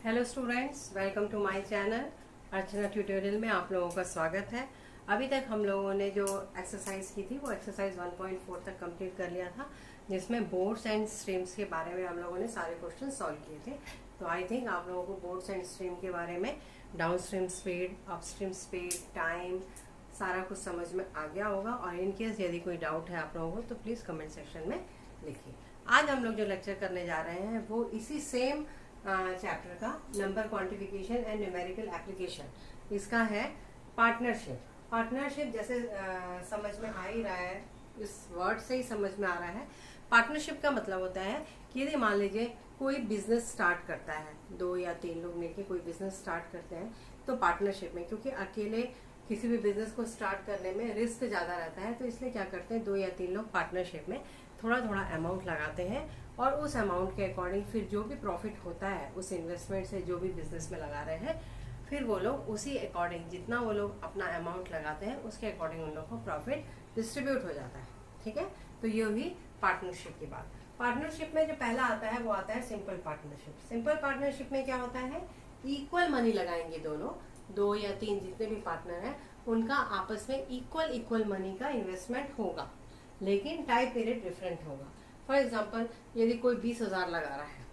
Hello students, welcome to my channel. Archana tutorial में आप लोगों का स्वागत है। अभी तक हम लोगों ने जो एक्सरसाइज की थी वो एक्सरसाइज 1.4 तक कंप्लीट कर लिया था, जिसमें बोर्ड्स एंड स्ट्रीम्स के बारे में हम लोगों ने सारे क्वेश्चन सॉल्व किए थे। तो आई थिंक आप लोगों को बोर्ड्स एंड स्ट्रीम के बारे में down stream speed, upstream speed, time सारा कुछ समझ में आ गया होगा। और इनकेस यदि कोई डाउट है आप लोगों को तो प्लीज़ कमेंट सेक्शन में लिखिए। आज हम लोग जो लेक्चर करने जा रहे हैं वो इसी सेम चैप्टर का number quantification and numerical application, इसका है पार्टनरशिप। पार्टनरशिप जैसे समझ में आ ही रहा है, इस वर्ड से ही समझ में आ रहा है। पार्टनरशिप का मतलब होता है कि यदि मान लीजिए कोई बिजनेस स्टार्ट करता है, 2 या 3 लोग मिलकर कोई बिजनेस स्टार्ट करते हैं तो पार्टनरशिप में, क्योंकि अकेले किसी भी बिजनेस को स्टार्ट करने में रिस्क ज़्यादा रहता है, तो इसलिए क्या करते हैं 2 या 3 लोग पार्टनरशिप में थोड़ा थोड़ा अमाउंट लगाते हैं और उस अमाउंट के अकॉर्डिंग फिर जो भी प्रॉफिट होता है उस इन्वेस्टमेंट से, जो भी बिजनेस में लगा रहे हैं, फिर वो लोग उसी अकॉर्डिंग जितना वो लोग अपना अमाउंट लगाते हैं उसके अकॉर्डिंग उन लोग को प्रॉफिट डिस्ट्रीब्यूट हो जाता है। ठीक है, तो ये हुई पार्टनरशिप की बात। पार्टनरशिप में जो पहला आता है वो आता है सिंपल पार्टनरशिप। सिंपल पार्टनरशिप में क्या होता है, इक्वल मनी लगाएंगे दोनों, 2 या 3 जितने भी पार्टनर हैं उनका आपस में इक्वल मनी का इन्वेस्टमेंट होगा, लेकिन टाइम पीरियड डिफरेंट होगा। फॉर एग्जाम्पल यदि कोई 20,000 लगा रहा है,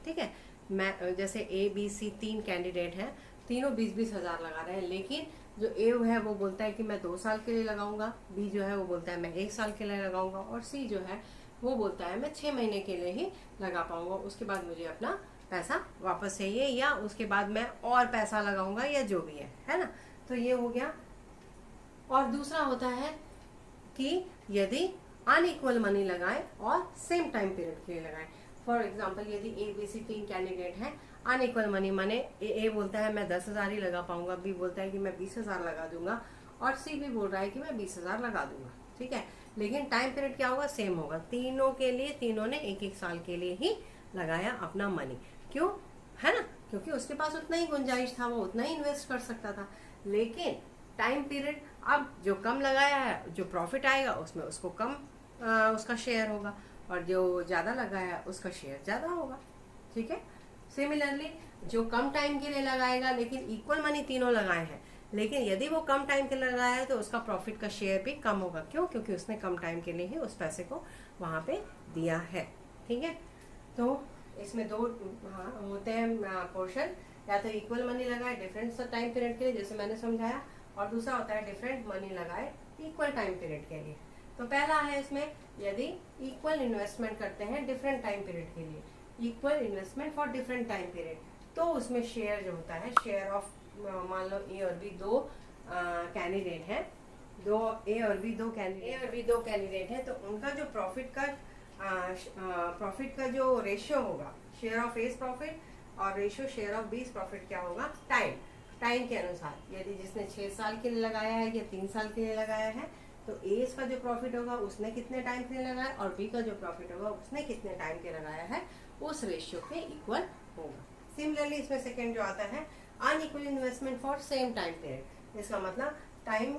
ठीक है, मैं जैसे A B C 3 कैंडिडेट हैं, तीनों 20,000 लगा रहे हैं, लेकिन जो A है वो बोलता है कि मैं 2 साल के लिए लगाऊंगा, B जो है वो बोलता है मैं 1 साल के लिए लगाऊंगा, और C जो है वो बोलता है मैं 6 महीने के लिए ही लगा पाऊंगा, उसके बाद मुझे अपना पैसा वापस चाहिए, या उसके बाद मैं और पैसा लगाऊंगा, या जो भी है ना। तो ये हो गया। और दूसरा होता है कि यदि अनइक्वल मनी लगाएं और सेम टाइम पीरियड के लिए लगाएं। फॉर एग्जाम्पल यदि A B C 3 कैंडिडेट हैं, अनइक्वल मनी माने A बोलता है मैं 10,000 ही लगा पाऊंगा, B बोलता है कि मैं 20,000 लगा दूंगा, और C भी बोल रहा है कि मैं 20,000 लगा दूंगा। ठीक है, लेकिन टाइम पीरियड क्या होगा, सेम होगा। तीनों के लिए, तीनों ने 1-1 साल के लिए ही लगाया अपना मनी। क्यों, है ना, क्योंकि उसके पास उतना ही गुंजाइश था, वो उतना ही इन्वेस्ट कर सकता था। लेकिन टाइम पीरियड, अब जो कम लगाया है जो प्रॉफिट आएगा उसमें उसको कम उसका शेयर होगा, और जो ज़्यादा लगाया है उसका शेयर ज़्यादा होगा। ठीक है, सिमिलरली जो कम टाइम के लिए लगाएगा, लेकिन इक्वल मनी तीनों लगाए हैं, लेकिन यदि वो कम टाइम के लिए लगाया है तो उसका प्रॉफिट का शेयर भी कम होगा। क्यों, क्योंकि उसने कम टाइम के लिए ही उस पैसे को वहाँ पे दिया है। ठीक है, तो इसमें 2 होते हैं पोर्शन, या तो इक्वल मनी लगाए डिफरेंट टाइम पीरियड के लिए जैसे मैंने समझाया, और दूसरा होता है डिफरेंट मनी लगाए इक्वल टाइम पीरियड के लिए। तो पहला है इसमें यदि इक्वल इन्वेस्टमेंट करते हैं डिफरेंट टाइम पीरियड के लिए, equal investment for different time period, तो उसमें शेयर जो होता है, शेयर ऑफ, मान लो A और B 2 कैंडिडेट हैं, A और B दो कैंडिडेट हैं, तो उनका जो प्रॉफिट का जो रेशियो होगा, शेयर ऑफ A's प्रॉफिट और ratio share of B's profit क्या होगा, टाइम के अनुसार। यदि जिसने 6 साल के लिए लगाया है या 3 साल के लिए लगाया है, तो A का जो प्रॉफिट होगा उसने कितने टाइम के लिए लगाया, और B का जो प्रॉफिट होगा उसने कितने टाइम के लगाया है, उस रेशियो के इक्वल होगा। सिमिलरली इसमें सेकंड जो आता है unequal investment for same time period, इसका मतलब टाइम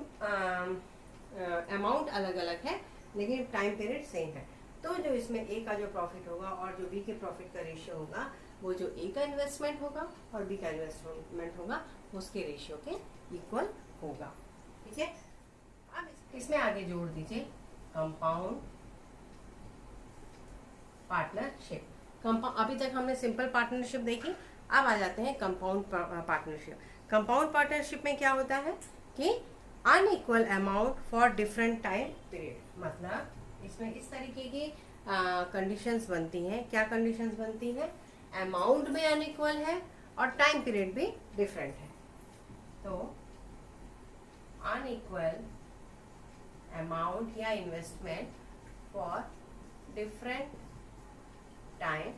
अमाउंट अलग अलग है लेकिन टाइम पीरियड सेम है। तो जो इसमें A का जो प्रॉफिट होगा और जो B के प्रॉफिट का रेशियो होगा, वो जो A का इन्वेस्टमेंट होगा और B का इन्वेस्टमेंट होगा उसके रेशियो के इक्वल होगा। ठीक है, अब इसमें आगे जोड़ दीजिए कंपाउंड पार्टनरशिप। अभी तक हमने सिंपल पार्टनरशिप देखी, अब आ जाते हैं कंपाउंड पार्टनरशिप। कंपाउंड पार्टनरशिप में क्या होता है कि unequal amount for different time period, मतलब इसमें इस तरीके की कंडीशंस बनती हैं। क्या कंडीशंस बनती हैं, अमाउंट में अनइक्वल है और टाइम पीरियड भी डिफरेंट है। तो अनइक्वल अमाउंट या investment for different time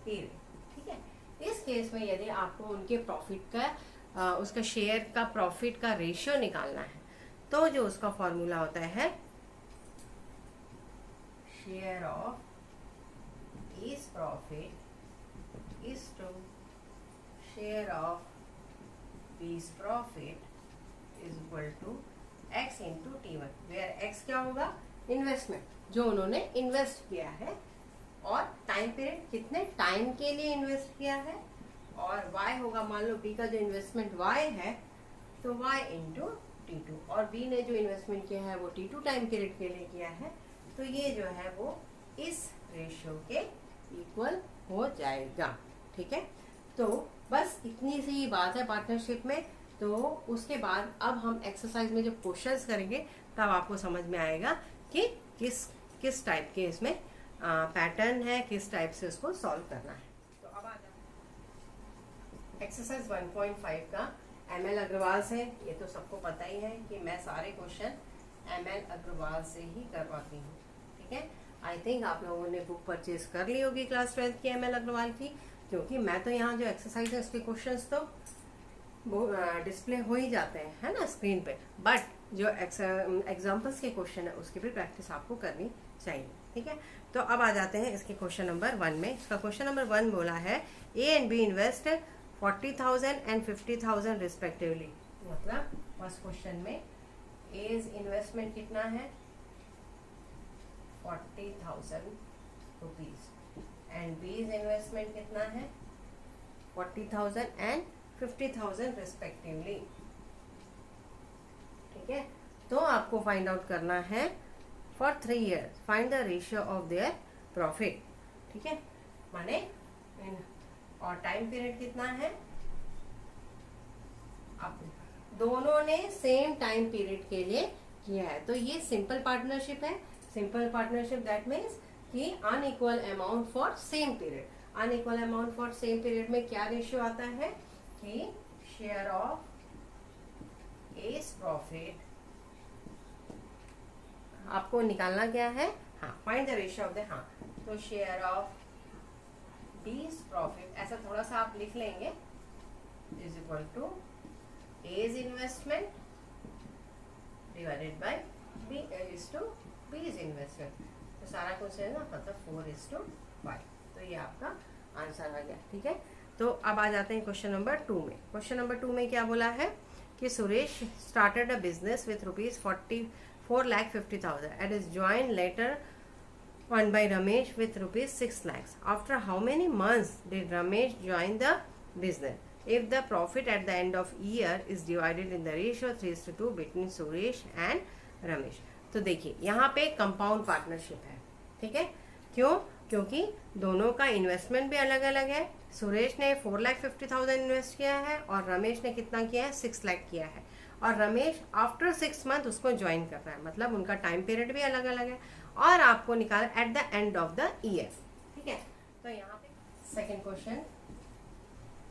period. ठीक है, इस केस में यदि आपको उनके प्रॉफिट का उसका शेयर का प्रॉफिट का रेशियो निकालना है, तो जो उसका फॉर्मूला होता है share of A's profit is to share of B's profit is equal to X into T1, where X क्या होगा, इन्वेस्टमेंट, जो उन्होंने इन्वेस्ट किया है, और टाइम पीरियड कितने टाइम के लिए इन्वेस्ट किया है, और y होगा, मान लो b का जो इन्वेस्टमेंट y है तो y इंटू T2, और b ने जो इन्वेस्टमेंट किया है वो T2 टाइम पीरियड के लिए किया है, तो ये जो है वो इस रेशियो के इक्वल हो जाएगा। ठीक है, तो बस इतनी सी बात है पार्टनरशिप में। तो उसके बाद अब हम एक्सरसाइज में जो क्वेश्चंस करेंगे तब आपको समझ में आएगा कि किस टाइप के इसमें पैटर्न है, किस टाइप से उसको सॉल्व करना है। तो अब आ जाए एक्सरसाइज 1.5 का ML अग्रवाल से। ये तो सबको पता ही है कि मैं सारे क्वेश्चन ML अग्रवाल से ही करवाती हूँ। ठीक है, आई थिंक आप लोगों ने बुक परचेज कर ली होगी क्लास 12 की ML अग्रवाल की, क्योंकि मैं तो यहाँ जो एक्सरसाइज है उसके क्वेश्चंस तो डिस्प्ले हो ही जाते हैं, है ना, स्क्रीन पे, बट जो एग्जाम्पल्स के क्वेश्चन है उसकी भी प्रैक्टिस आपको करनी चाहिए। ठीक है, तो अब आ जाते हैं इसके क्वेश्चन नंबर 1 में। इसका क्वेश्चन नंबर 1 बोला है A and B invest 40,000 and 50,000 respectively. मतलब फर्स्ट क्वेश्चन में A's इन्वेस्टमेंट कितना है 40,000 रुपीज एंड B's इन्वेस्टमेंट कितना है 40,000 एंड 50,000 रिस्पेक्टिवली। ठीक है, तो आपको फाइंड आउट करना है for 3 years find the ratio of their profit. ठीक है, माने और टाइम पीरियड कितना है, अब दोनों ने सेम टाइम पीरियड के लिए किया है, तो ये सिंपल पार्टनरशिप है। सिंपल पार्टनरशिप दैट मीन्स कि unequal amount for same period. Unequal amount for same period में क्या रेशियो आता है कि शेयर ऑफ एस प्रॉफिट आपको निकालना क्या है, हाँ, find the ratio of the, हाँ, तो शेयर ऑफ बीस प्रॉफिट, ऐसा थोड़ा सा आप लिख लेंगे, is equal to A's investment divided by B is to B's investment. तो सारा कुछ है ना, मतलब 4:5। तो ये आपका आंसर आ गया। ठीक है, तो अब आ जाते हैं क्वेश्चन नंबर 2 में। क्वेश्चन नंबर 2 में क्या बोला है कि Suresh started a business with ₹4,50,000 and is joined later on by Ramesh with ₹6 lakhs. After how many months did Ramesh join the business? If the profit at the end of year is divided in the ratio 3:2 between Suresh and Ramesh. तो देखिए यहाँ पे compound partnership है। ठीक है, क्यों? क्योंकि दोनों का इन्वेस्टमेंट भी अलग अलग है। सुरेश ने 4,50,000 इन्वेस्ट किया है और रमेश ने कितना किया है 6 लाख किया है, और रमेश आफ्टर 6 मंथ उसको ज्वाइन कर रहा है, मतलब उनका टाइम पीरियड भी अलग अलग है, और आपको निकाला at the end of the year. ठीक है, तो यहाँ पे सेकेंड क्वेश्चन,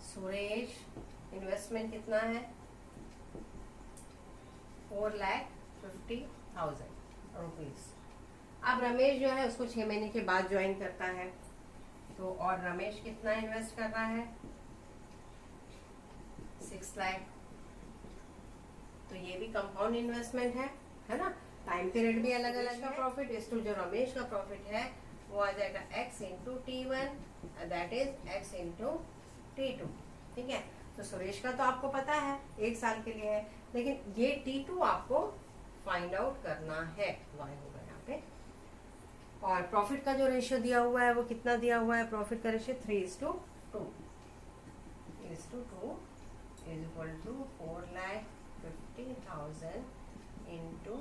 सुरेश इन्वेस्टमेंट कितना है 4,50,000 रुपीज। अब रमेश जो है उसको 6 महीने के बाद ज्वाइन करता है, तो और रमेश कितना इन्वेस्ट कर रहा है 6 लाख। तो ये भी कंपाउंड इन्वेस्टमेंट है ना, टाइम पीरियड भी अलग अलग है। प्रॉफिट इज टू जो रमेश का प्रॉफिट है वो आ जाएगा x into T1 that is x into T2। ठीक है, तो सुरेश का तो आपको पता है 1 साल के लिए है, लेकिन ये T2 आपको फाइंड आउट करना है, y होगा यहाँ पे। और प्रॉफिट का जो रेशियो दिया हुआ है वो कितना दिया हुआ है, प्रॉफिट का ratio 3:2 is equal to 4,50,000 into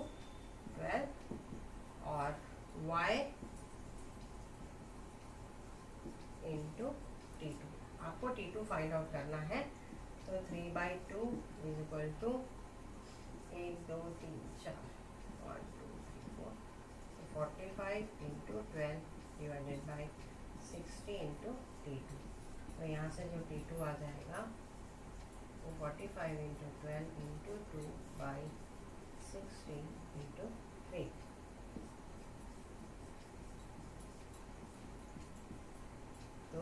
12 और y इंटू T2। आपको T2 फाइंड आउट करना है, तो 3/2 is equal to 1 2 3 4 1 2 3 4 45 into 12 divided by 60 into T2। तो यहाँ से जो T2 आ जाएगा वो 45 इंटू 12 इंटू 2 बाई 60 इंटू 3। तो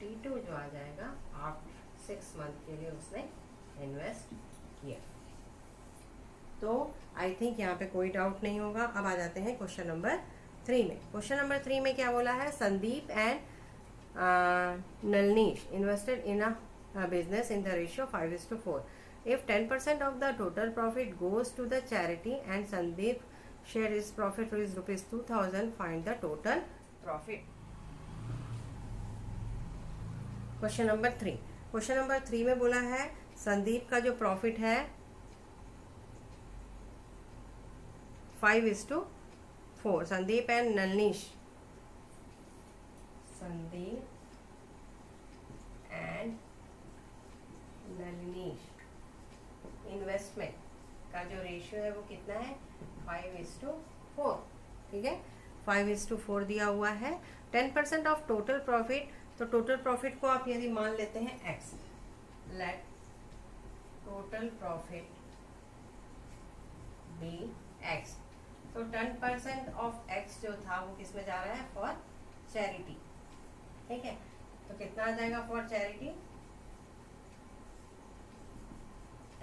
T2 जो आ जाएगा आफ्टर 6 मंथ के लिए उसने इन्वेस्ट किया। तो आई थिंक यहाँ पे कोई डाउट नहीं होगा। अब आ जाते हैं क्वेश्चन नंबर 3 में। क्वेश्चन नंबर 3 में क्या बोला है, Sandeep and Nalnish invested in a business in the ratio 5:4. If 10% of the total profit goes to the charity and Sandeep share his profit is ₹2,000, find the total profit. Question number 3. Question number 3 में बोला है संदीप का जो profit है 5:4। Sandeep and Nalnish, Sandeep and Nalnish investment का जो ratio है वो कितना है 5:4। ठीक है, 5:4 दिया हुआ है। 10% ऑफ टोटल प्रॉफिट, तो टोटल प्रॉफिट को आप यदि मान लेते हैं x, let total profit be x, तो 10% ऑफ x जो था वो किस में जा रहा है, फॉर चैरिटी। ठीक है, तो कितना आ जाएगा for charity,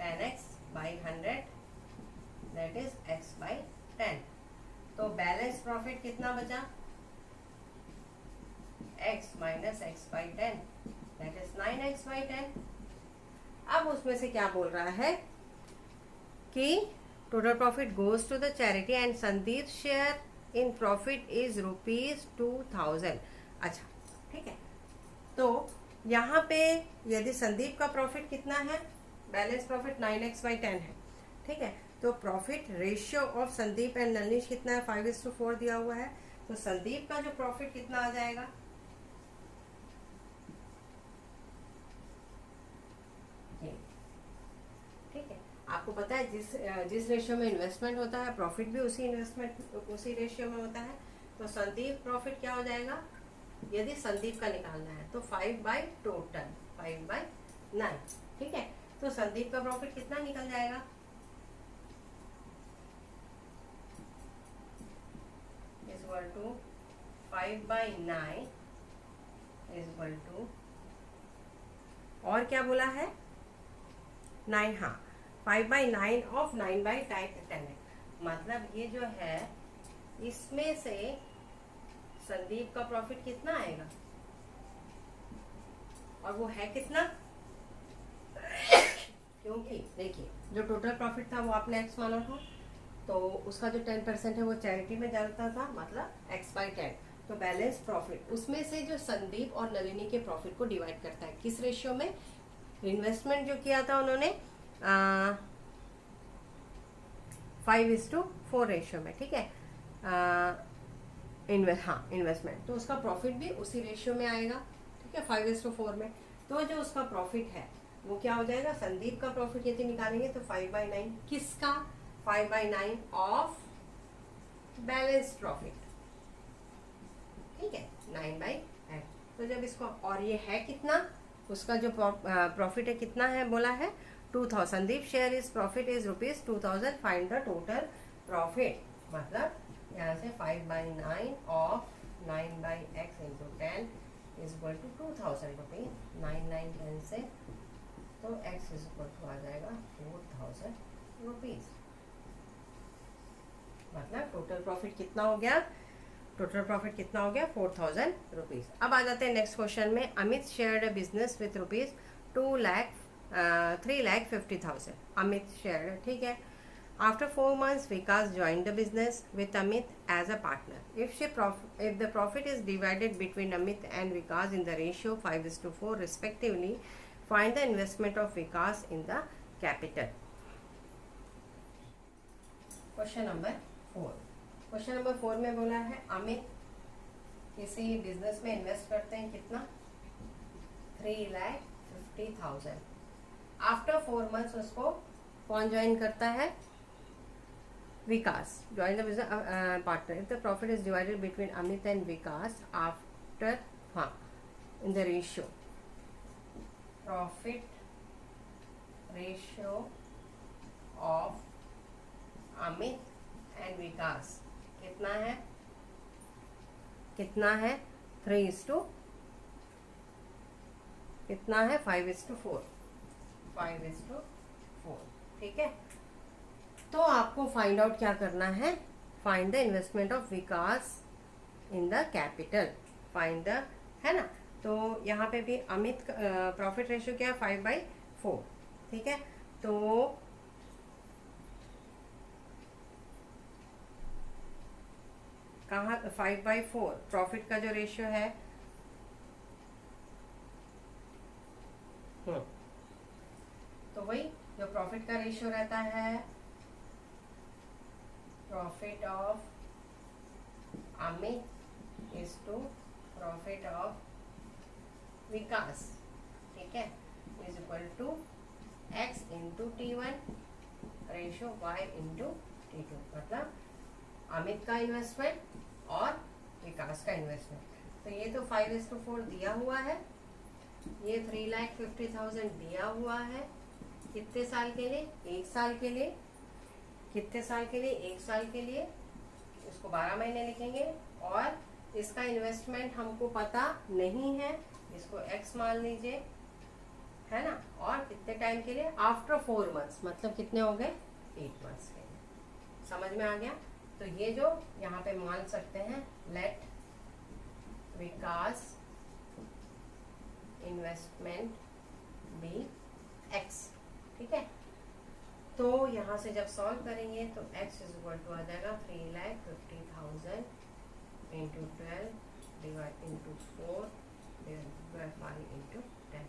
10x/100, that is x/10। तो बैलेंस प्रॉफिट कितना बचा, x minus x/10, that is 9x/10। अब उसमें से क्या बोल रहा है कि total profit goes to the charity and Sandeep share in profit is ₹2000। अच्छा, ठीक है, तो यहाँ पे यदि संदीप का प्रॉफिट कितना है, बैलेंस प्रॉफिट 9x/10 है। ठीक है, तो profit ratio of Sandeep and Nalnish कितना है, 5:4 दिया हुआ है। तो संदीप का जो प्रॉफिट कितना आ जाएगा, ये। ठीक है, आपको पता है जिस रेशियो में इन्वेस्टमेंट होता है प्रॉफिट भी उसी रेशियो में होता है। तो संदीप प्रॉफिट क्या हो जाएगा, यदि संदीप का निकालना है तो 5/9। ठीक है, तो संदीप का प्रॉफिट कितना निकल जाएगा, इक्वल टू 5/9 इक्वल टू, और क्या बोला है 9, हाँ 5/9 ऑफ 9/10 है। मतलब ये जो है इसमें से संदीप का प्रॉफिट कितना आएगा, और वो है कितना, क्योंकि देखिए जो टोटल प्रॉफिट था वो आपने x माना था, तो उसका जो 10% है वो चैरिटी में जाता था, मतलब x/10। तो बैलेंस प्रॉफिट उसमें से जो संदीप और नलिनी के प्रॉफिट को डिवाइड करता है, किस रेशियो में, इन्वेस्टमेंट जो किया था उन्होंने 5:4 रेशियो में। ठीक है, इन्वेस्टमेंट, तो उसका प्रॉफिट भी उसी रेशियो में आएगा। ठीक है, 5:4 में। तो जो उसका प्रॉफिट है वो क्या हो जाएगा, संदीप का प्रॉफिट यदि निकालेंगे तो 5/9, किसका, 5/9 ऑफ बैलेंस प्रॉफिट। ठीक है, 9/10। तो जब इसको, और ये है कितना, उसका जो प्रॉफिट है कितना है, बोला है 2000। Sandeep share is profit is ₹2000। Find the total profit, मतलब यहाँ से 5/9 of 9/x into 10 is equal to ₹2000। 9/9 से तो x इज इक्वल टू आ जाएगा ₹4000। मतलब टोटल प्रॉफिट कितना हो गया, टोटल प्रॉफिट कितना हो गया, ₹4000। अब आ जाते हैं नेक्स्ट क्वेश्चन में। Amit shared a business with ₹3,50,000। Amit shared, ठीक है। After 4 months, Vikas joined the business with Amit as a partner. If the profit is divided between Amit and Vikas in the ratio 5:4 respectively, find the investment of Vikas in the capital. Question number 4. Question number 4 में बोला है अमित किसी business में invest करते हैं, कितना, 3,50,000। After 4 months उसको कौन ज्वाइन करता है, Vikas, join the business partner. If the profit is divided between Amit and Vikas after, हाँ, in the ratio, profit ratio of Amit and Vikas कितना है, कितना है, 3:, कितना है, 5:4। 5:4। ठीक है, तो आपको फाइंड आउट क्या करना है, find the investment of Vikas in the capital, find the, है ना। तो यहाँ पे भी अमित प्रॉफिट रेशियो क्या है, 5/4। ठीक है, तो कहाँ 5/4 प्रॉफिट का जो रेशियो है, तो वही जो प्रॉफिट का रेशियो रहता है, profit of Amit is to profit of विकास, ठीक है, is equal to x into T1 ratio y into T2, मतलब अमित का इन्वेस्टमेंट और विकास का इन्वेस्टमेंट। तो ये तो 5:4 दिया हुआ है, ये 3,50,000 दिया हुआ है। कितने साल के लिए? 1 साल के लिए। कितने साल के लिए? 1 साल के लिए। इसको 12 महीने लिखेंगे। और इसका इन्वेस्टमेंट हमको पता नहीं है, इसको x मान लीजिए, है ना। और कितने टाइम के लिए? आफ्टर 4 मंथ्स, मतलब कितने हो गए? 8 मंथ्स के लिए। समझ में आ गया? तो ये जो यहाँ पे मान सकते हैं, लेट विकास इन्वेस्टमेंट बी x, ठीक है। तो यहाँ से जब सॉल्व करेंगे तो x इज इक्वल टू आ जाएगा 3,50,000 into 12 divide into 4 divide 5 into 10।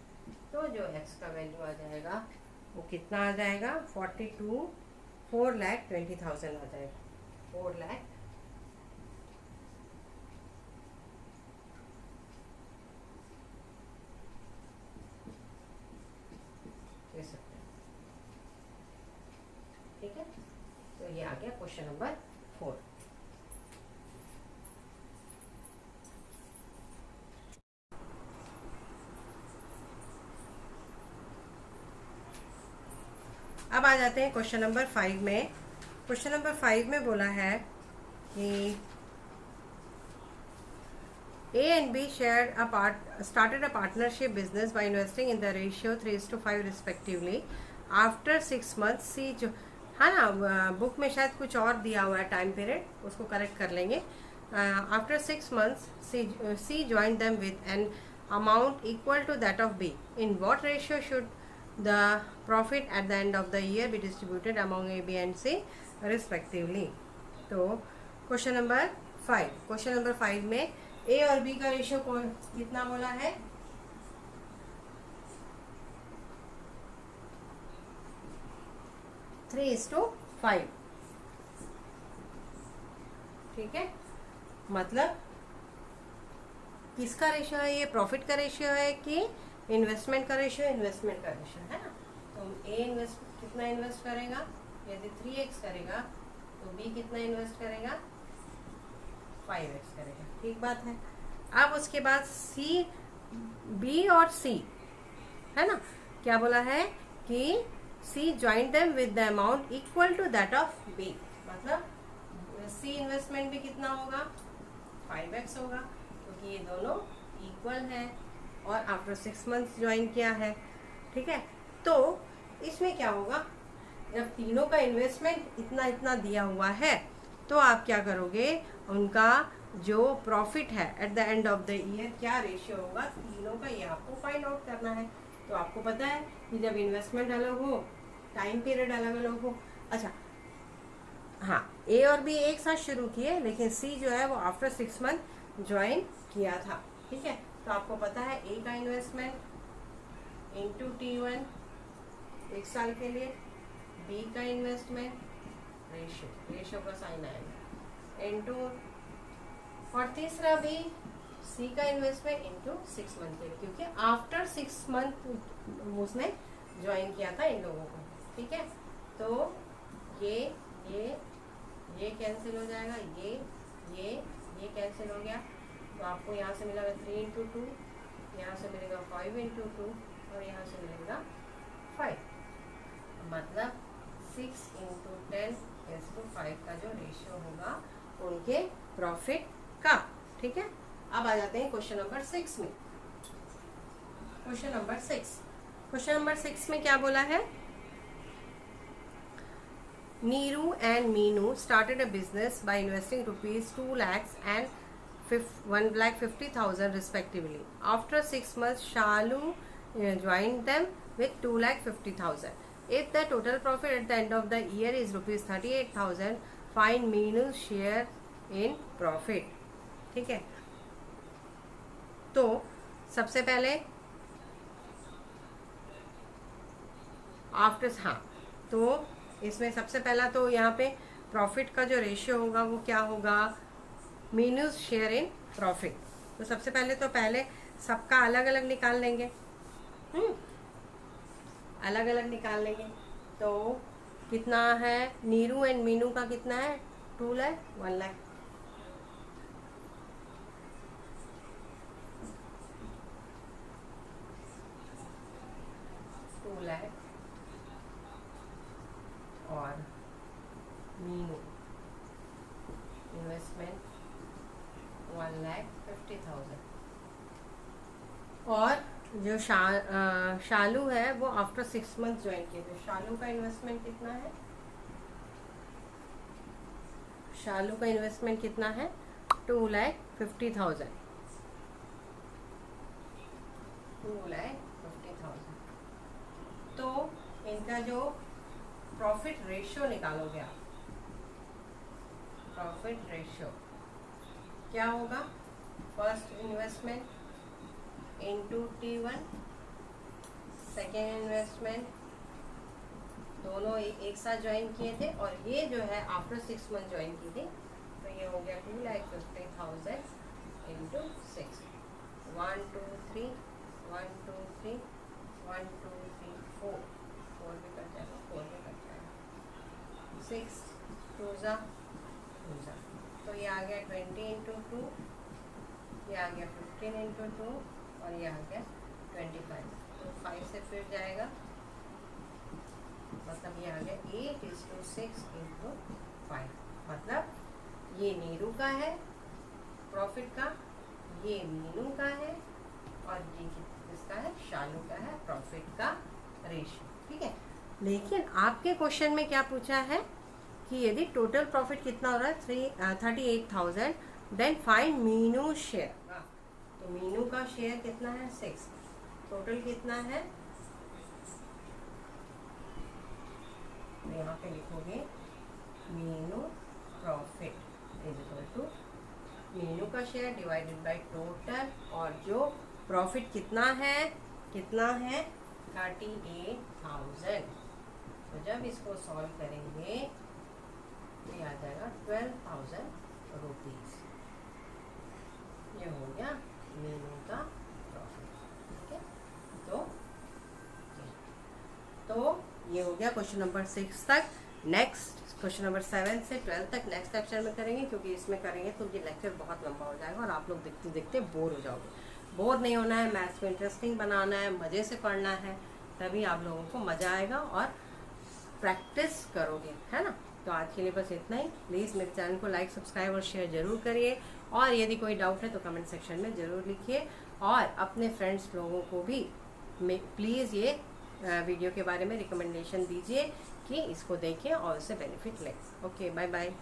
तो जो x का वैल्यू आ जाएगा वो कितना आ जाएगा? 4,20,000 आ जाएगा। 4 लाख दे सकते हैं, ठीक है। तो ये आ गया क्वेश्चन नंबर 4। अब आ जाते हैं क्वेश्चन नंबर 5 में। क्वेश्चन नंबर 5 में बोला है कि A and B started a partnership business by investing in the ratio 3:5 respectively. After 6 months, C जो है ना, बुक में शायद कुछ और दिया हुआ है टाइम पीरियड, उसको करेक्ट कर लेंगे। After 6 months, C joined them with an amount equal to that of B. In what ratio should the profit at the end of the year be distributed among A, B and C respectively? तो question number 5 में ए और B का ratio कितना बोला है? 3:5, ठीक है। मतलब किसका रेशियो है? ये प्रॉफिट का रेशियो है कि इन्वेस्टमेंट का रेशियो? इन्वेस्टमेंट का रेशियो है ना। तो ए कितना इन्वेस्ट करेगा? यदि 3x करेगा तो बी कितना इन्वेस्ट करेगा? 5x करेगा, ठीक बात है। अब उसके बाद सी, बी और सी, है ना, क्या बोला है कि C join them with the amount equal to that of B, मतलब सी इन्वेस्टमेंट भी कितना होगा? 5x होगा, क्योंकि ये दोनों इक्वल है और आफ्टर 6 मंथ्स ज्वाइन किया है, ठीक है। तो इसमें क्या होगा, जब तीनों का इन्वेस्टमेंट इतना इतना दिया हुआ है तो आप क्या करोगे, उनका जो प्रॉफिट है at the end of the year क्या रेशियो होगा तीनों का, ये आपको फाइंड आउट करना है। तो आपको पता है कि जब इन्वेस्टमेंट अलग हो, टाइम पीरियड अलग अलग हो। अच्छा हाँ, ए और बी एक साथ शुरू किए, लेकिन सी जो है वो आफ्टर 6 मंथ ज्वाइन किया था, ठीक है। तो आपको पता है ए का इन्वेस्टमेंट इंटू T1 1 साल के लिए, बी का इन्वेस्टमेंट रेशियो का साइन आएगा इंटू, और तीसरा भी सी का इन्वेस्टमेंट इंटू 6 मंथ के लिए, क्योंकि आफ्टर 6 मंथ उसने ज्वाइन किया था इन लोगों को, ठीक है। तो ये कैंसिल हो जाएगा, ये कैंसिल हो गया, तो आपको यहाँ से मिलेगा 3 इंटू 2, यहाँ से मिलेगा 5 इंटू 2 और यहाँ से मिलेगा 5, मतलब 6 इंटू 10:5 का जो रेशियो होगा उनके प्रॉफिट का, ठीक है। अब आ जाते हैं क्वेश्चन नंबर 6 में। क्वेश्चन नंबर 6 में क्या बोला है? Neeru and Meenu started a business by investing rupees 2 lakhs and 1,50,000 respectively. After 6 months, Shalu joined them with 2,50,000. If the total profit at the end of the year is rupees 38,000, find Meenu's share in profit. ठीक है। तो सबसे पहले after, हाँ, तो इसमें सबसे पहला तो यहाँ पे प्रॉफिट का जो रेशियो होगा वो क्या होगा, मीनूस शेयर इन प्रॉफिट। तो सबसे पहले सबका अलग अलग निकाल लेंगे, अलग अलग निकाल लेंगे। तो कितना है, नीरू एंड मीनू का कितना है, 2 लाख 1 लाख। और मीनू इन्वेस्टमेंट 1,50,000। और जो शालू है वो आफ्टर 6 मंथ ज्वाइन किए थे। शालू का इन्वेस्टमेंट कितना है, शालू का इन्वेस्टमेंट कितना है, 2,50,000। 2,50,000। तो इनका जो प्रॉफिट रेशियो निकालोगे आप, प्रॉफिट रेशियो क्या होगा, first investment into T1, second investment, दोनों एक साथ ज्वाइन किए थे और ये जो है आफ्टर 6 मंथ ज्वाइन की थी। तो ये हो गया 2,50,000 इंटू 6, 1 2 3 1 2 3 1 2 3 4 भी कट जाएगा, 4 भी कट जाएगा, 6 2 जा। तो ये आ गया 20 इंटू 2, ये आ गया 15 इंटू 2 और ये आ गया 25। तो 5 से फिर जाएगा, मतलब ये आ गया 8:6 इंटू 5। मतलब ये नीरू का है प्रॉफिट का, ये मीनू का है और ये किसका है, शालू का है प्रॉफिट का रेशियो। ठीक है, लेकिन आपके क्वेश्चन में क्या पूछा है कि यदि टोटल प्रॉफिट कितना हो रहा है 38,000, देन फाइंड मीनू शेयर। तो मीनू का शेयर कितना है, 6। टोटल कितना है, तो यहाँ पे लिखोगे Meenu profit is equal to Meenu का शेयर डिवाइडेड बाय टोटल, और जो प्रॉफिट कितना है 38,000। तो जब इसको सॉल्व करेंगे तो ये आ जाएगा 12,000 रुपीज। ये हो गया मीनू का प्रॉफिट। ठीक है, तो ये हो गया क्वेश्चन नंबर 6 तक। नेक्स्ट क्वेश्चन नंबर 7 से 12 तक नेक्स्ट लेक्चर में करेंगे, क्योंकि इसमें करेंगे तो ये लेक्चर बहुत लंबा हो जाएगा और आप लोग देखते देखते बोर हो जाओगे। बोर नहीं होना है, मैथ्स को इंटरेस्टिंग बनाना है, मज़े से पढ़ना है, तभी आप लोगों को मज़ा आएगा और प्रैक्टिस करोगे, है ना। तो आज के लिए बस इतना ही। प्लीज़ मेरे चैनल को लाइक, सब्सक्राइब और शेयर ज़रूर करिए, और यदि कोई डाउट है तो कमेंट सेक्शन में ज़रूर लिखिए, और अपने फ्रेंड्स लोगों को भी प्लीज़ ये वीडियो के बारे में रिकमेंडेशन दीजिए कि इसको देखें और उससे बेनिफिट लें। Okay, bye bye.